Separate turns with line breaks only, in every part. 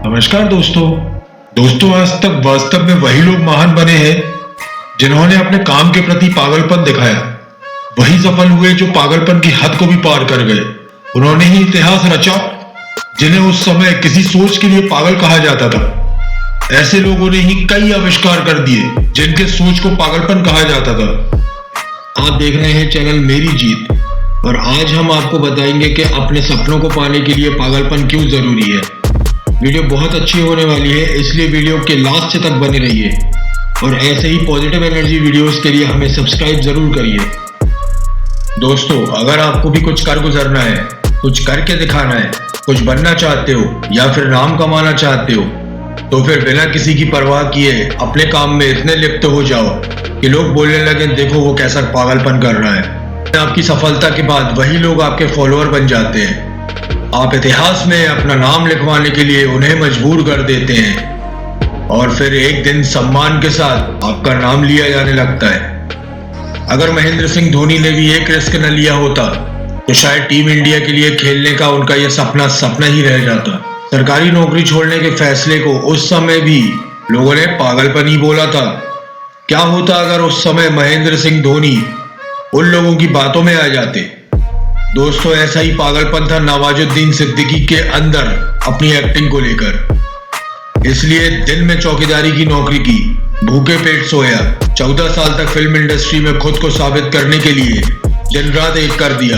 नमस्कार दोस्तों आज तक वास्तव में वही लोग महान बने हैं जिन्होंने अपने काम के प्रति पागलपन दिखाया। वही सफल हुए जो पागलपन की हद को भी पार कर गए। उन्होंने ही इतिहास रचा जिन्हें उस समय किसी सोच के लिए पागल कहा जाता था। ऐसे लोगों ने ही कई आविष्कार कर दिए जिनके सोच को पागलपन कहा जाता था। आप देख रहे हैं चैनल मेरी जीत और आज हम आपको बताएंगे कि अपने सपनों को पाने के लिए पागलपन क्यों जरूरी है। वीडियो बहुत अच्छी होने वाली है, इसलिए वीडियो के लास्ट तक बने रहिए और ऐसे ही पॉजिटिव एनर्जी वीडियोस के लिए हमें सब्सक्राइब जरूर करिए। दोस्तों, अगर आपको भी कुछ कर गुजरना है, कुछ करके दिखाना है, कुछ बनना चाहते हो या फिर नाम कमाना चाहते हो, तो फिर बिना किसी की परवाह किए अपने काम में इतने लिप्त हो जाओ कि लोग बोलने लगे देखो वो कैसा पागलपन कर रहा है। आपकी सफलता के बाद वही लोग आपके फॉलोअर बन जाते हैं। आप इतिहास में अपना नाम लिखवाने के लिए उन्हें मजबूर कर देते हैं और फिर एक दिन सम्मान के साथ आपका नाम लिया जाने लगता है। अगर महेंद्र सिंह धोनी ने भी एक रिस्क न लिया होता तो शायद टीम इंडिया के लिए खेलने का उनका यह सपना ही रह जाता। सरकारी नौकरी छोड़ने के फैसले को उस समय भी लोगों ने पागलपन ही बोला था। क्या होता अगर उस समय महेंद्र सिंह धोनी उन लोगों की बातों में आ जाते। दोस्तों, ऐसा ही पागलपन था नवाजुद्दीन सिद्दीकी के अंदर अपनी एक्टिंग को लेकर। इसलिए दिन में चौकीदारी की नौकरी की, भूखे पेट सोया, 14 साल तक फिल्म इंडस्ट्री में खुद को साबित करने के लिए दिन रात एक कर दिया।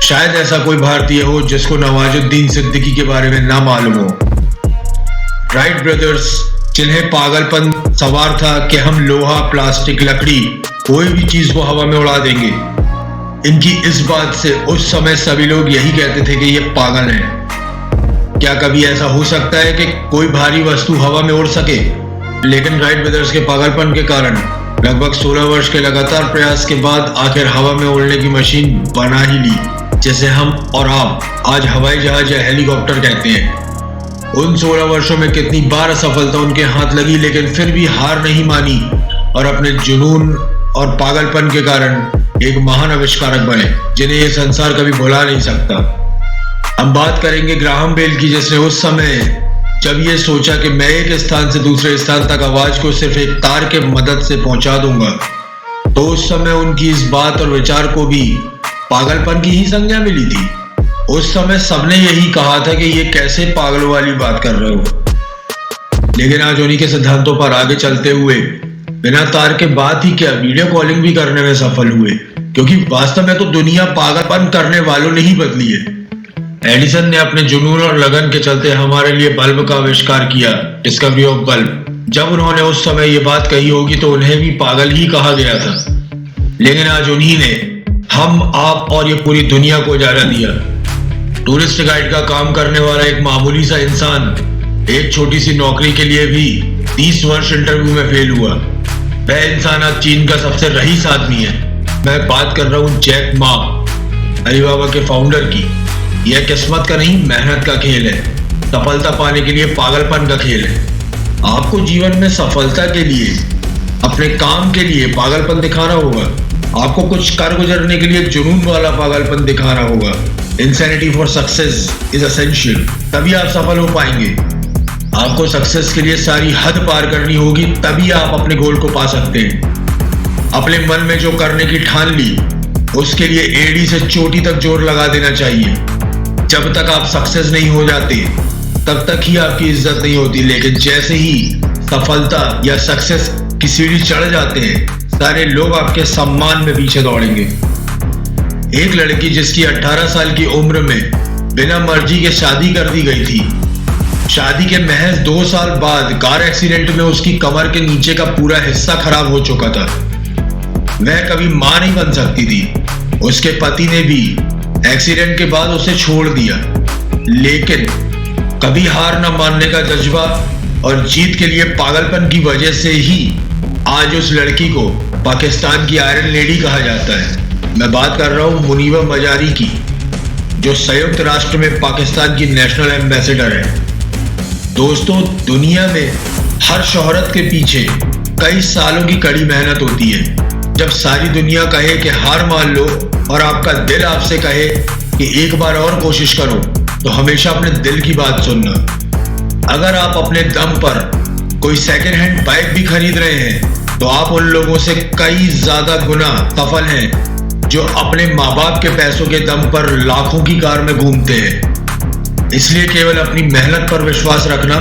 शायद ऐसा कोई भारतीय हो जिसको नवाजुद्दीन सिद्दीकी के बारे में ना मालूम हो। राइट ब्रदर्स, जिन्हें पागलपन सवार था कि हम लोहा, प्लास्टिक, लकड़ी, कोई भी चीज को हवा में उड़ा देंगे। इनकी इस बात से उस समय सभी लोग यही कहते थे कि ये पागल है। क्या कभी ऐसा हो सकता है कि कोई भारी वस्तु हवा में उड़ सके? लेकिन राइट ब्रदर्स के पागलपन के कारण लगभग 16 वर्ष के लगातार प्रयास के बाद आखिर हवा में उड़ने की मशीन बना ही ली, जिसे हम और आप आज हवाई जहाज या हेलीकॉप्टर कहते हैं। उन 16 वर्षों में कितनी बार असफलता उनके हाथ लगी, लेकिन फिर भी हार नहीं मानी और अपने जुनून और पागलपन के कारण एक महान आविष्कारक बने जिन्हें यह संसार कभी भुला नहीं सकता। हम बात करेंगे ग्राहम बेल की, जिसने उस समय जब ये सोचा कि मैं एक स्थान से दूसरे स्थान तक आवाज को सिर्फ एक तार के मदद से पहुंचा दूंगा, तो उस समय उनकी इस बात और विचार को भी पागलपन की ही संज्ञा मिली थी। उस समय सबने यही कहा था कि ये कैसे पागल वाली बात कर रहे हो। लेकिन आज उन्हीं के सिद्धांतों पर आगे चलते हुए बिना तार के बात ही क्या, वीडियो कॉलिंग भी करने में सफल हुए, क्योंकि वास्तव में तो दुनिया पागलपन करने वालों ने ही बदली है। एडिसन ने अपने जुनून और लगन के चलते हमारे लिए बल्ब का आविष्कार किया, डिस्कवरी ऑफ बल्ब। जब उन्होंने उस समय ये बात कही होगी तो उन्हें भी पागल ही कहा गया था। लेकिन आज उन्हीं ने हम, आप और ये पूरी दुनिया को उजाला दिया। टूरिस्ट गाइड का काम करने वाला एक मामूली सा इंसान एक छोटी सी नौकरी के लिए भी 30 वर्ष इंटरव्यू में फेल हुआ। वह इंसान आज चीन का सबसे रईस आदमी है। मैं बात कर रहा हूँ जैक मा, अलीबाबा के फाउंडर की। यह किस्मत का नहीं, मेहनत का खेल है। सफलता पाने के लिए पागलपन का खेल है। आपको जीवन में सफलता के लिए, अपने काम के लिए पागलपन दिखाना होगा। आपको कुछ कर गुजरने के लिए जुनून वाला पागलपन दिखाना होगा। Insanity for success is essential, तभी आप सफल हो पाएंगे। आपको सक्सेस के लिए सारी हद पार करनी होगी, तभी आप अपने गोल को पा सकते हैं। अपने मन में जो करने की ठान ली, उसके लिए एड़ी से चोटी तक जोर लगा देना चाहिए। जब तक आप सक्सेस नहीं हो जाते तब तक ही आपकी इज्जत नहीं होती। लेकिन जैसे ही सफलता या सक्सेस की सीढ़ी चढ़ जाते हैं, सारे लोग आपके सम्मान में पीछे दौड़ेंगे। एक लड़की जिसकी 18 साल की उम्र में बिना मर्जी के शादी कर दी गई थी, शादी के महज 2 साल बाद कार एक्सीडेंट में उसकी कमर के नीचे का पूरा हिस्सा खराब हो चुका था। वह कभी मां नहीं बन सकती थी। उसके पति ने भी एक्सीडेंट के बाद उसे छोड़ दिया, लेकिन कभी हार न मानने का जज्बा और जीत के लिए पागलपन की वजह से ही आज उस लड़की को पाकिस्तान की आयरन लेडी कहा जाता है। मैं बात कर रहा हूं मुनीबा मजारी की, जो संयुक्त राष्ट्र में पाकिस्तान की नेशनल एम्बेसडर है। दोस्तों, दुनिया में हर शोहरत के पीछे कई सालों की कड़ी मेहनत होती है। जब सारी दुनिया कहे कि हार मान लो और आपका दिल आपसे कहे कि एक बार और कोशिश करो, तो हमेशा अपने दिल की बात सुनना। अगर आप अपने दम पर कोई सेकेंड हैंड बाइक भी खरीद रहे हैं तो आप उन लोगों से कई ज्यादा गुना सफल हैं जो अपने माँ बाप के पैसों के दम पर लाखों की कार में घूमते हैं। इसलिए केवल अपनी मेहनत पर विश्वास रखना,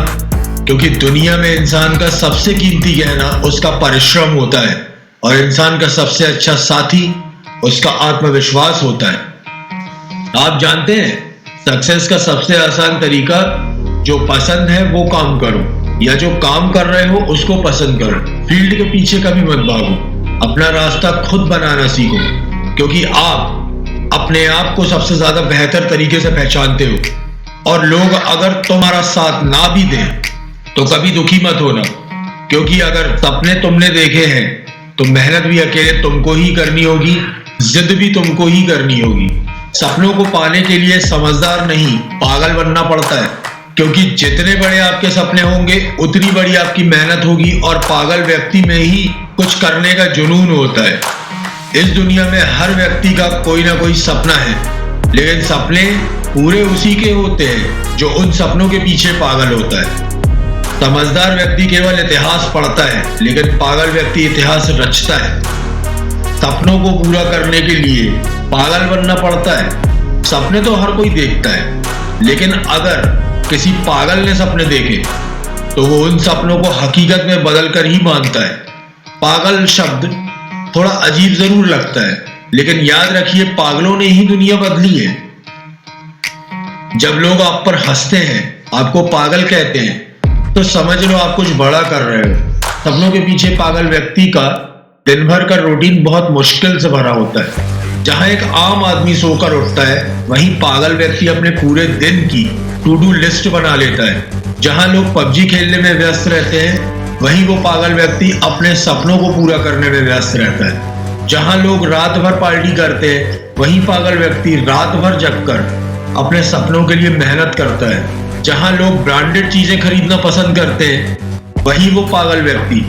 क्योंकि दुनिया में इंसान का सबसे कीमती गहना उसका परिश्रम होता है और इंसान का सबसे अच्छा साथी उसका आत्मविश्वास होता है। आप जानते हैं, सक्सेस का सबसे आसान तरीका जो पसंद है वो काम करो, या जो काम कर रहे हो उसको पसंद करो। फील्ड के पीछे कभी मत भागो, अपना रास्ता खुद बनाना सीखो, क्योंकि आप अपने आप को सबसे ज्यादा बेहतर तरीके से पहचानते हो। और लोग अगर तुम्हारा साथ ना भी दें तो कभी दुखी मत होना, क्योंकि अगर सपने तुमने देखे हैं तो मेहनत भी अकेले तुमको ही करनी होगी, जिद भी तुमको ही करनी होगी। सपनों को पाने के लिए समझदार नहीं, पागल बनना पड़ता है, क्योंकि जितने बड़े आपके सपने होंगे उतनी बड़ी आपकी मेहनत होगी। और पागल व्यक्ति में ही कुछ करने का जुनून होता है। इस दुनिया में हर व्यक्ति का कोई ना कोई सपना है, लेकिन सपने पूरे उसी के होते हैं जो उन सपनों के पीछे पागल होता है। समझदार व्यक्ति केवल इतिहास पढ़ता है, लेकिन पागल व्यक्ति इतिहास रचता है। सपनों को पूरा करने के लिए पागल बनना पड़ता है। सपने तो हर कोई देखता है, लेकिन अगर किसी पागल ने सपने देखे तो वो उन सपनों को हकीकत में बदल कर ही मानता है। पागल शब्द थोड़ा अजीब जरूर लगता है, लेकिन याद रखिए पागलों ने ही दुनिया बदली है। जब लोग आप पर हंसते हैं, आपको पागल कहते हैं, तो समझ लो आप कुछ बड़ा कर रहे हो। सपनों के पीछे पागल व्यक्ति का दिन भर का रूटीन बहुत मुश्किल से भरा होता है। जहां एक आम आदमी सोकर उठता है, वहीं पागल व्यक्ति अपने पूरे दिन की टू डू लिस्ट बना लेता है। जहां लोग पबजी खेलने में व्यस्त रहते हैं, वहीं वो पागल व्यक्ति अपने सपनों को पूरा करने में व्यस्त रहता है। जहां लोग रात भर पार्टी करते हैं, वहीं पागल व्यक्ति रात भर जगकर अपने सपनों के लिए मेहनत करता है। जहां लोग ब्रांडेड चीजें खरीदना पसंद करते हैं, वहीं वो पागल व्यक्ति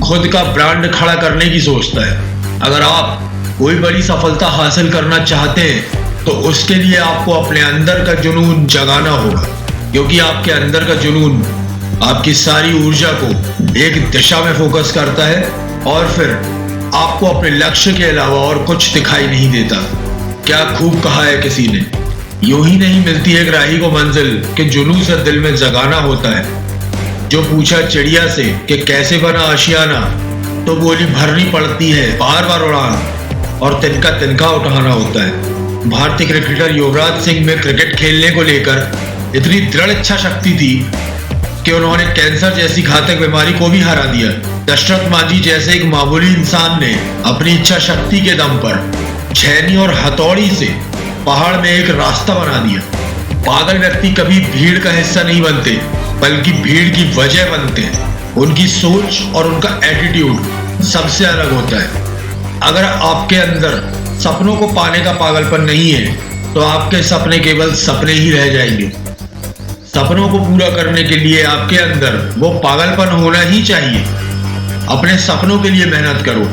खुद का ब्रांड खड़ा करने की सोचता है। अगर आप कोई बड़ी सफलता हासिल करना चाहते हैं तो उसके लिए आपको अपने अंदर का जुनून जगाना होगा, क्योंकि आपके अंदर का जुनून आपकी सारी ऊर्जा को एक दिशा में फोकस करता है और फिर आपको अपने लक्ष्य के अलावा और कुछ दिखाई नहीं देता। क्या खूब कहा है किसी ने, यूं ही नहीं मिलती एक राही को मंजिल कि जुनून से दिल में जगाना होता है। जो पूछा चिड़िया से कि कैसे बना आशियाना, तो बोली भरनी पड़ती है बार बार उड़ान और तिनका तिनका उठाना होता है। भारतीय क्रिकेटर युवराज सिंह में क्रिकेट खेलने को लेकर इतनी दृढ़ इच्छा शक्ति थी कि उन्होंने कैंसर जैसी घातक बीमारी को भी हरा दिया। दशरथ मांझी जैसे एक मामूली इंसान ने अपनी इच्छा शक्ति के दम पर छेनी और हथौड़ी से पहाड़ में एक रास्ता बना दिया। पागल व्यक्ति कभी भीड़ का हिस्सा नहीं बनते, बल्कि भीड़ की वजह बनते हैं। उनकी सोच और उनका एटीट्यूड सबसे अलग होता है। अगर आपके अंदर सपनों को पाने का पागलपन नहीं है तो आपके सपने केवल सपने ही रह जाएंगे। सपनों को पूरा करने के लिए आपके अंदर वो पागलपन होना ही चाहिए। अपने सपनों के लिए मेहनत करो।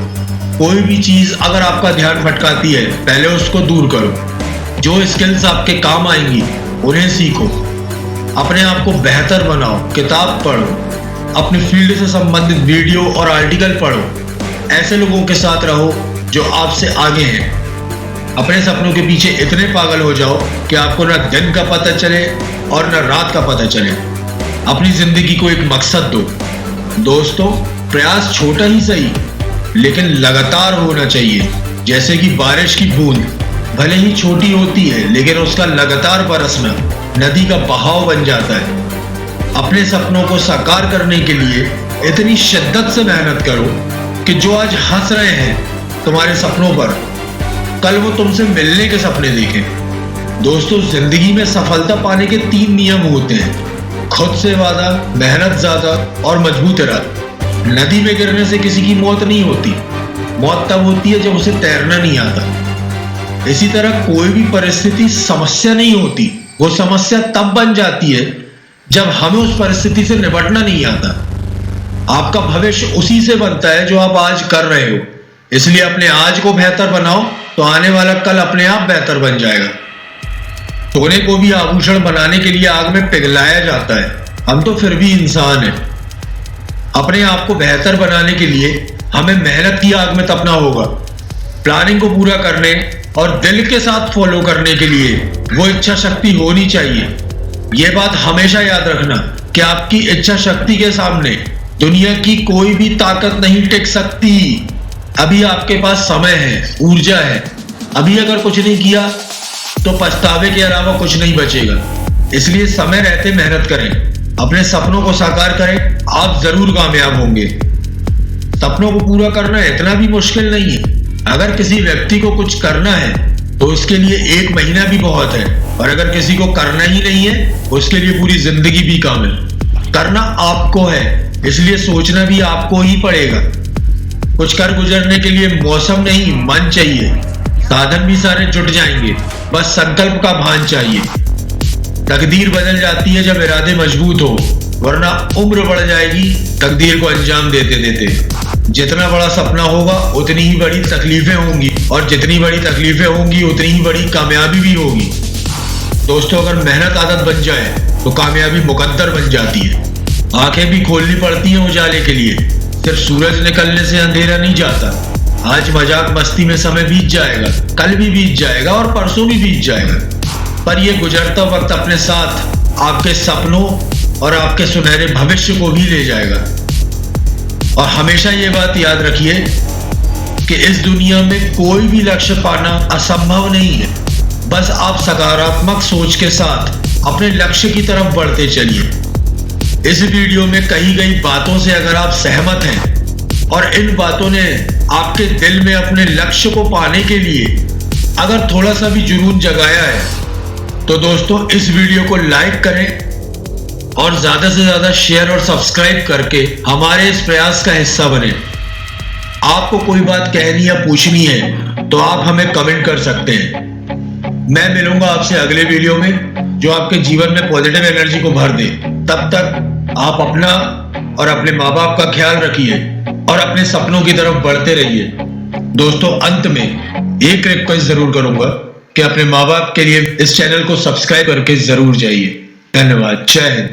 कोई भी चीज अगर आपका ध्यान भटकाती है, पहले उसको दूर करो। जो स्किल्स आपके काम आएंगी उन्हें सीखो। अपने आप को बेहतर बनाओ, किताब पढ़ो, अपनी फील्ड से संबंधित वीडियो और आर्टिकल पढ़ो। ऐसे लोगों के साथ रहो जो आपसे आगे हैं। अपने सपनों के पीछे इतने पागल हो जाओ कि आपको ना दिन का पता चले और ना रात का पता चले। अपनी जिंदगी को एक मकसद दो। दोस्तों, प्रयास छोटा ही सही, लेकिन लगातार होना चाहिए। जैसे कि बारिश की बूंद भले ही छोटी होती है, लेकिन उसका लगातार बरसना नदी का बहाव बन जाता है। अपने सपनों को साकार करने के लिए इतनी शिद्दत से मेहनत करो कि जो आज हंस रहे हैं तुम्हारे सपनों पर, कल वो तुमसे मिलने के सपने देखें। दोस्तों, जिंदगी में सफलता पाने के 3 नियम होते हैं: खुद से वादा, मेहनत ज्यादा और मजबूत इरादा। नदी में गिरने से किसी की मौत नहीं होती, मौत तब होती है जब उसे तैरना नहीं आता। इसी तरह कोई भी परिस्थिति समस्या नहीं होती, वो समस्या तब बन जाती है जब हमें उस परिस्थिति से निपटना नहीं आता। आपका भविष्य उसी से बनता है जो आप आज कर रहे हो। इसलिए अपने आज को बेहतर बनाओ, तो आने वाला कल अपने आप बेहतर बन जाएगा। सोने को भी आभूषण बनाने के लिए आग में पिघलाया जाता है,
हम तो फिर भी इंसान हैं। अपने आप को बेहतर बनाने के लिए हमें मेहनत की आग में तपना होगा। प्लानिंग को पूरा करने और दिल के साथ फॉलो करने के लिए वो इच्छा शक्ति होनी चाहिए। ये बात हमेशा याद रखना कि आपकी इच्छा शक्ति के सामने दुनिया की कोई भी ताकत नहीं टिक सकती। अभी आपके पास समय है, ऊर्जा है। अभी अगर कुछ नहीं किया तो पछतावे के अलावा कुछ नहीं बचेगा। इसलिए समय रहते मेहनत करें, अपने सपनों को साकार करें, आप जरूर कामयाब होंगे। सपनों को पूरा करना इतना भी मुश्किल नहीं है। अगर किसी व्यक्ति को कुछ करना है तो उसके लिए 1 महीना भी बहुत है, और अगर किसी को करना ही नहीं है उसके लिए पूरी जिंदगी भी काम है। करना आपको है, इसलिए सोचना भी आपको ही पड़ेगा। कुछ कर गुजरने के लिए मौसम नहीं, मन चाहिए। साधन भी सारे जुट जाएंगे, बस संकल्प का भान चाहिए। तकदीर बदल जाती है जब इरादे मजबूत हो, वरना उम्र बढ़ जाएगी तकदीर को अंजाम देते देते। जितना बड़ा सपना होगा उतनी ही बड़ी तकलीफें होंगी, और जितनी बड़ी तकलीफें होंगी उतनी ही बड़ी कामयाबी भी होगी। दोस्तों, अगर मेहनत आदत बन जाए तो कामयाबी मुकद्दर बन जाती है। आंखें भी खोलनी पड़ती हैं उजाले के लिए। सिर्फ सूरज निकलने से अंधेरा नहीं जाता। आज मजाक मस्ती में समय बीत जाएगा, कल भी बीत जाएगा और परसों भी बीत जाएगा, पर यह गुजरता वक्त अपने साथ आपके सपनों और आपके सुनहरे भविष्य को भी ले जाएगा। और हमेशा ये बात याद रखिए कि इस दुनिया में कोई भी लक्ष्य पाना असंभव नहीं है। बस आप सकारात्मक सोच के साथ अपने लक्ष्य की तरफ बढ़ते चलिए। इस वीडियो में कही गई बातों से अगर आप सहमत हैं और इन बातों ने आपके दिल में अपने लक्ष्य को पाने के लिए अगर थोड़ा सा भी जुनून जगाया है तो दोस्तों इस वीडियो को लाइक करें और ज्यादा से ज्यादा शेयर और सब्सक्राइब करके हमारे इस प्रयास का हिस्सा बने। आपको कोई बात कहनी या पूछनी है तो आप हमें कमेंट कर सकते हैं। मैं मिलूंगा आपसे अगले वीडियो में जो आपके जीवन में पॉजिटिव एनर्जी को भर दे। तब तक आप अपना और अपने माँ बाप का ख्याल रखिए और अपने सपनों की तरफ बढ़ते रहिए। दोस्तों, अंत में एक रिक्वेस्ट जरूर करूंगा कि अपने माँ बाप के लिए इस चैनल को सब्सक्राइब करके जरूर जाइए। धन्यवाद। जय हिंद।